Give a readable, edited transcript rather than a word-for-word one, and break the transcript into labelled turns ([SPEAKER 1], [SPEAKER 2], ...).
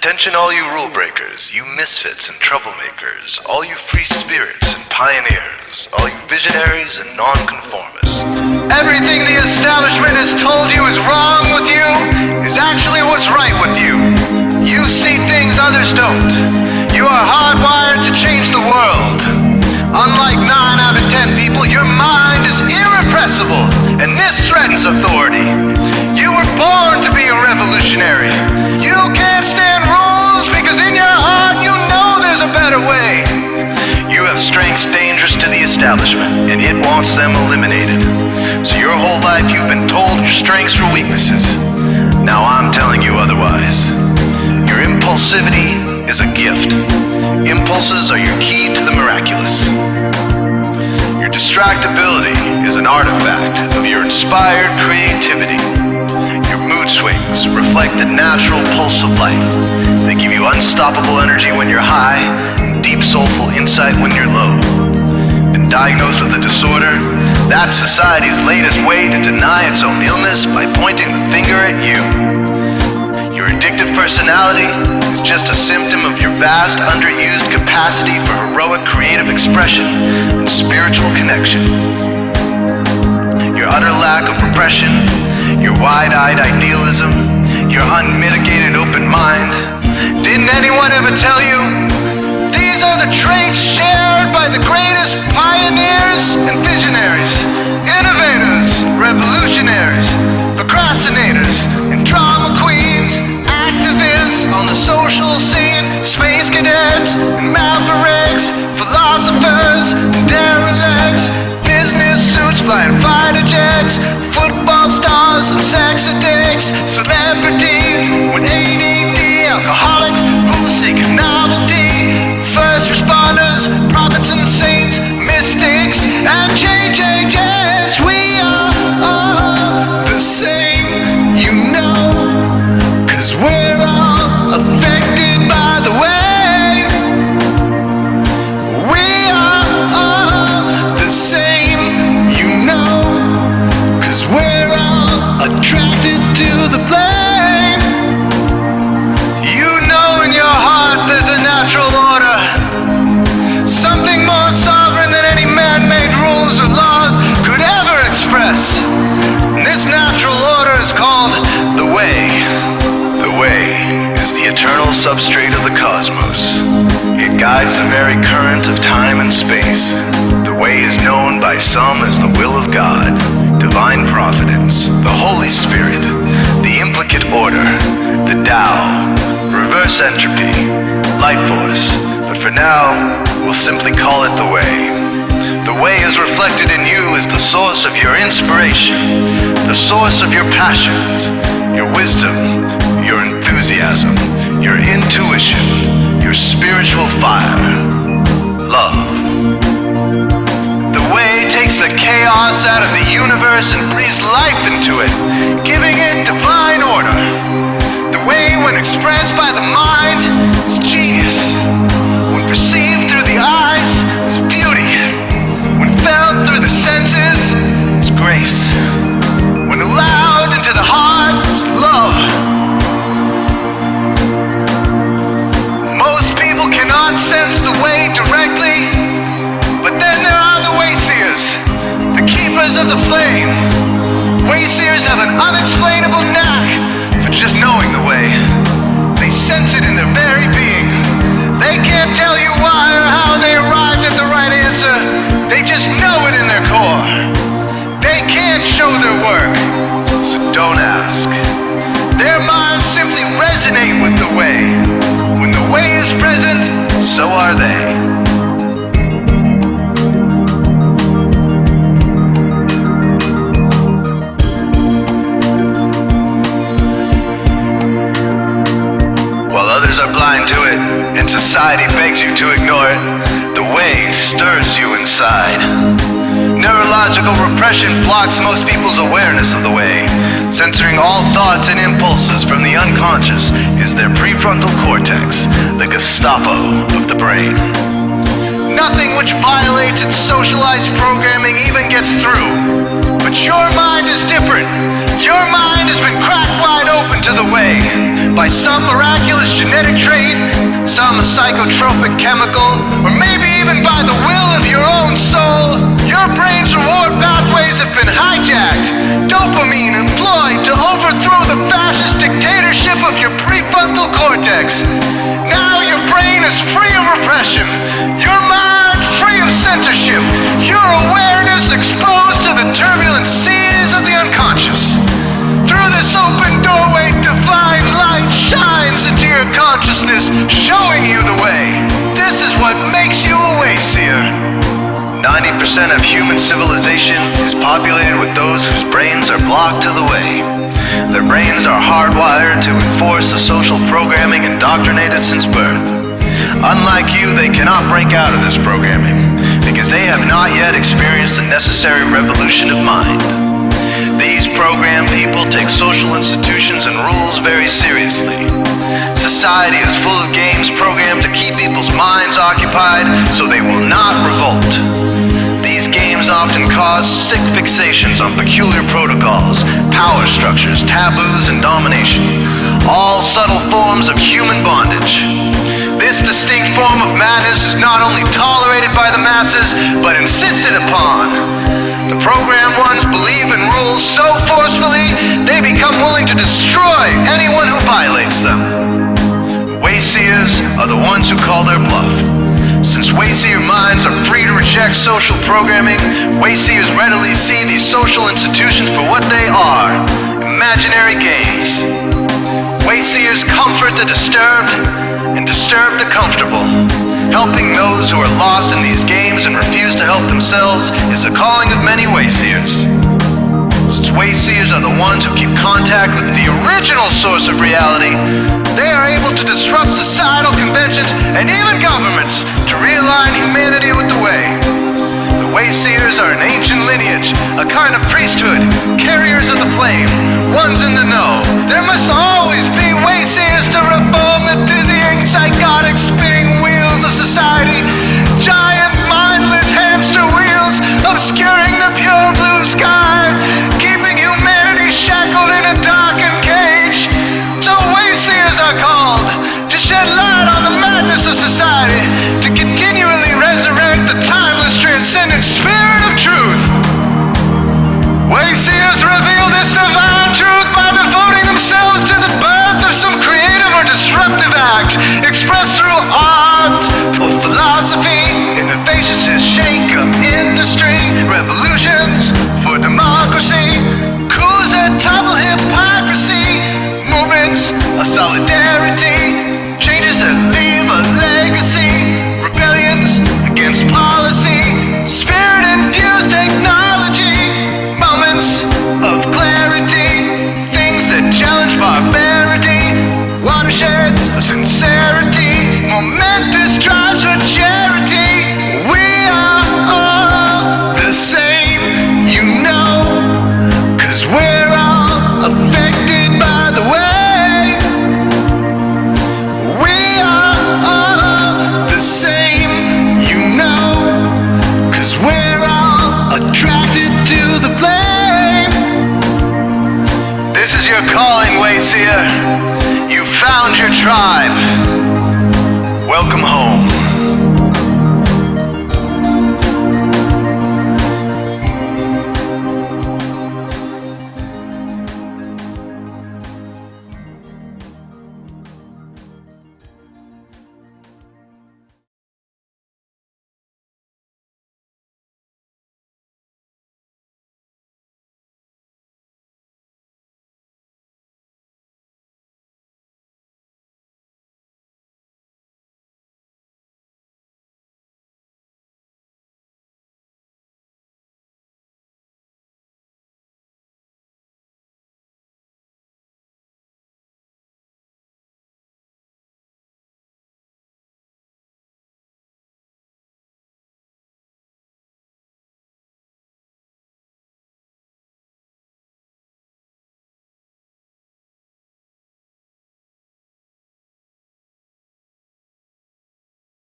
[SPEAKER 1] Attention all you rule breakers, you misfits and troublemakers, all you free spirits and pioneers, all you visionaries and nonconformists. Everything the establishment has told you is wrong with you is actually what's right with you. You see things others don't. You are hardwired to change the world. Unlike 9 out of 10 people, your mind is irrepressible, and this threatens authority. You were born to be a revolutionary. You can't stand rules because in your heart you know there's a better way. You have strengths dangerous to the establishment, and it wants them eliminated. So your whole life you've been told your strengths were weaknesses. Now I'm telling you otherwise. Your impulsivity is a gift. Impulses are your key to the miraculous. Your distractibility is an artifact of your inspired creativity. Your mood swings reflect the natural pulse of life. They give you unstoppable energy when you're high, and deep soulful insight when you're low. Been diagnosed with a disorder? That's society's latest way to deny its own illness by pointing the finger at you. Your addictive personality is just a symptom of your vast, underused capacity for heroic creative expression and spiritual connection. Your utter lack of repression, your wide-eyed idealism, your unmitigated open mind. Didn't anyone ever tell you? These are the traits shared by the greatest pioneers and visionaries, innovators, revolutionaries, procrastinators, and drama queens, activists on the social scene, space cadets, and mavericks, philosophers, and derelicts, business suits, flying fighter jets, football stars and sex addicts, celebrities with ADD, alcoholics who seek novelty, first responders, prophets and saints, mystics, and change agents. We are all the same, you know, 'cause we're all affected by the way. We are all the same, you know, 'cause we're all attracted to the flame. You know in your heart there's a natural order, something more sovereign than any man-made rules or laws could ever express. And this natural order is called the way. The way is the eternal substrate of the cosmos. It guides the very current of time and space. The way is known by some as the will of God, divine providence, the Holy Spirit, the implicate order, the Tao, reverse entropy, life force. But for now, we'll simply call it the way. The way is reflected in you as the source of your inspiration, the source of your passions, your wisdom, your enthusiasm, your intuition, your spiritual fire, love. The way takes the chaos out of the universe and breathes life into it, giving it divine order. The way, when expressed by the mind, is genius. When perceived through the eyes, is beauty. When felt through the senses, is grace. When allowed into the heart, is love. Most people cannot sense the way directly, but then there are the wayseers, the keepers of the flame. Wayseers have an unexplainable knack for just knowing the way. They sense it in their very being. They can't tell you why or how they arrived at the right answer. They just know it in their core. They can't show their work, so don't ask. Their minds simply resonate with the way. When the way is present, so are they. Others are blind to it, and society begs you to ignore it. The way stirs you inside. Neurological repression blocks most people's awareness of the way. Censoring all thoughts and impulses from the unconscious is their prefrontal cortex, the Gestapo of the brain. Nothing which violates its socialized programming even gets through. But your mind is different. Your mind has been cracked wide open to the way. by some miraculous genetic trait, some psychotropic chemical, or maybe even by the will of your own soul, your brain's reward pathways have been hijacked, dopamine employed to overthrow the fascist dictatorship of your prefrontal cortex. Now your brain is free of repression, your mind free of censorship, your awareness exposed to the turbulent seas of the unconscious. Through this open doorway, divine light shines into your consciousness, showing you the way. This is what makes you a wayseer. 90% of human civilization is populated with those whose brains are blocked to the way. Their brains are hardwired to enforce the social programming indoctrinated since birth. Unlike you, they cannot break out of this programming because they have not yet experienced the necessary revolution of mind. These programmed people take social institutions and rules very seriously. Society is full of games programmed to keep people's minds occupied so they will not revolt. These games often cause sick fixations on peculiar protocols, power structures, taboos, and domination, all subtle forms of human bondage. This distinct form of madness is not only tolerated by the masses, but insisted upon. The programmed ones believe in rules so forcefully, they become willing to destroy anyone who violates them. Wayseers are the ones who call their bluff. Since wayseer minds are free to reject social programming, wayseers readily see these social institutions for what they are, imaginary games. Wayseers comfort the disturbed and disturb the comfortable. Helping those who are lost in these games and refuse to help themselves is the calling of many wayseers. Since wayseers are the ones who keep contact with the original source of reality, they are able to disrupt societal conventions and even governments to realign humanity with the way. The wayseers are an ancient lineage, a kind of priesthood, carriers of the flame, ones in the know. There must always be wayseers to reform the dizzying, psychotic, spinning wheels of society, giant, mindless hamster wheels obscuring the pure blue sky, keeping humanity shackled in a darkened cage. So wayseers are called to shed light on the madness of society, to continually resurrect the timeless, transcendent spirit of truth. Wayseers reveal this divine truth by devoting themselves to the birth of some creative or disruptive act, expressed through art or philosophy. Innovations that shake up industry, revolutions for democracy, coups that topple hypocrisy, movements of solidarity, changes that leave a legacy, rebellions against policy, spirit-infused technology, moments of clarity, things that challenge barbarity, watersheds of sincerity, momentous drives for charity. We are all the same, you know, 'cause we're all affected by the way. We are all the same, you know, 'cause we're all attracted to the flame. This is your calling, wayseer. You found your tribe. Welcome home.